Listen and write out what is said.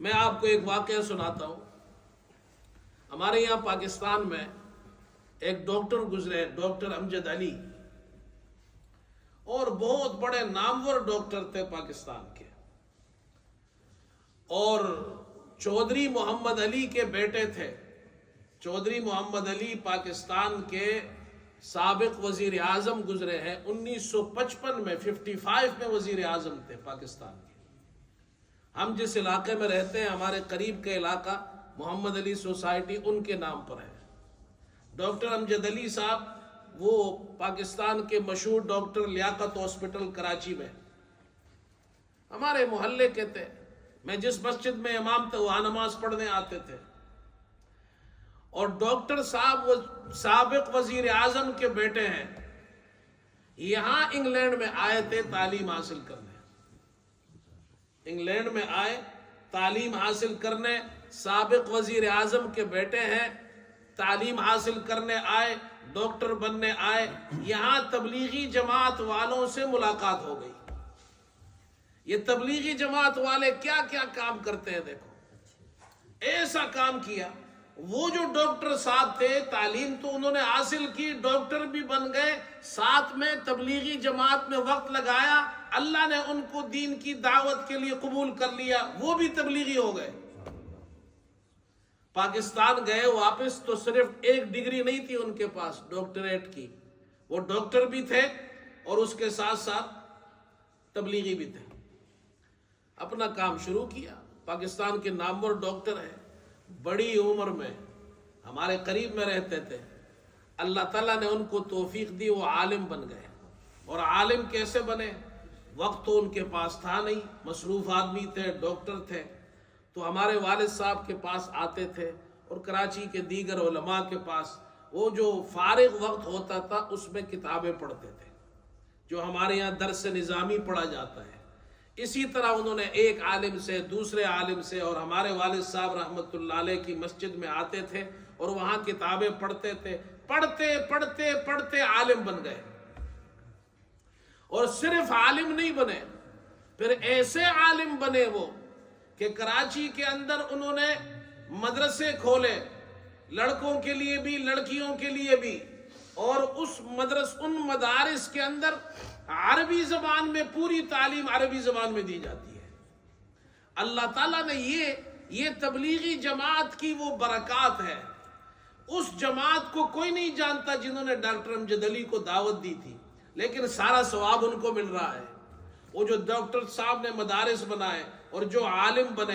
میں آپ کو ایک واقعہ سناتا ہوں۔ ہمارے یہاں پاکستان میں ایک ڈاکٹر گزرے، ڈاکٹر امجد علی، اور بہت بڑے نامور ڈاکٹر تھے پاکستان کے، اور چودھری محمد علی کے بیٹے تھے۔ چودھری محمد علی پاکستان کے سابق وزیر اعظم گزرے ہیں، 1955 میں 55 میں وزیر اعظم تھے پاکستان کے۔ ہم جس علاقے میں رہتے ہیں، ہمارے قریب کا علاقہ محمد علی سوسائٹی ان کے نام پر ہے۔ ڈاکٹر امجد علی صاحب وہ پاکستان کے مشہور ڈاکٹر لیاقت ہاسپٹل کراچی میں ہمارے محلے کے تھے۔ میں جس مسجد میں امام تھا وہاں نماز پڑھنے آتے تھے، اور ڈاکٹر صاحب وہ سابق وزیر اعظم کے بیٹے ہیں، یہاں انگلینڈ میں آئے تھے تعلیم حاصل کرنے۔ انگلینڈ میں آئے تعلیم حاصل کرنے، سابق وزیر اعظم کے بیٹے ہیں، تعلیم حاصل کرنے آئے، ڈاکٹر بننے آئے۔ یہاں تبلیغی جماعت والوں سے ملاقات ہو گئی۔ یہ تبلیغی جماعت والے کیا کیا کام کرتے ہیں دیکھو۔ ایسا کام کیا، وہ جو ڈاکٹر صاحب تھے، تعلیم تو انہوں نے حاصل کی، ڈاکٹر بھی بن گئے، ساتھ میں تبلیغی جماعت میں وقت لگایا، اللہ نے ان کو دین کی دعوت کے لیے قبول کر لیا، وہ بھی تبلیغی ہو گئے۔ پاکستان گئے واپس تو صرف ایک ڈگری نہیں تھی ان کے پاس ڈاکٹریٹ کی، وہ ڈاکٹر بھی تھے اور اس کے ساتھ ساتھ تبلیغی بھی تھے۔ اپنا کام شروع کیا۔ پاکستان کے نامور ڈاکٹر ہیں، بڑی عمر میں ہمارے قریب میں رہتے تھے۔ اللہ تعالیٰ نے ان کو توفیق دی، وہ عالم بن گئے۔ اور عالم کیسے بنے؟ وقت تو ان کے پاس تھا نہیں، مصروف آدمی تھے، ڈاکٹر تھے، تو ہمارے والد صاحب کے پاس آتے تھے، اور کراچی کے دیگر علماء کے پاس۔ وہ جو فارغ وقت ہوتا تھا اس میں کتابیں پڑھتے تھے، جو ہمارے یہاں درس نظامی پڑھا جاتا ہے۔ اسی طرح انہوں نے ایک عالم سے، دوسرے عالم سے، اور ہمارے والد صاحب رحمۃ اللہ علیہ کی مسجد میں آتے تھے اور وہاں کتابیں پڑھتے تھے۔ پڑھتے پڑھتے پڑھتے عالم بن گئے، اور صرف عالم نہیں بنے، پھر ایسے عالم بنے وہ کہ کراچی کے اندر انہوں نے مدرسے کھولے، لڑکوں کے لیے بھی لڑکیوں کے لیے بھی، اور ان مدارس کے اندر عربی زبان میں پوری تعلیم عربی زبان میں دی جاتی ہے۔ اللہ تعالیٰ نے یہ تبلیغی جماعت کی وہ برکات ہے۔ اس جماعت کو کوئی نہیں جانتا جنہوں نے ڈاکٹر امجد علی کو دعوت دی تھی، لیکن سارا ثواب ان کو مل رہا ہے۔ وہ جو ڈاکٹر صاحب نے مدارس بنائے اور جو عالم بنے۔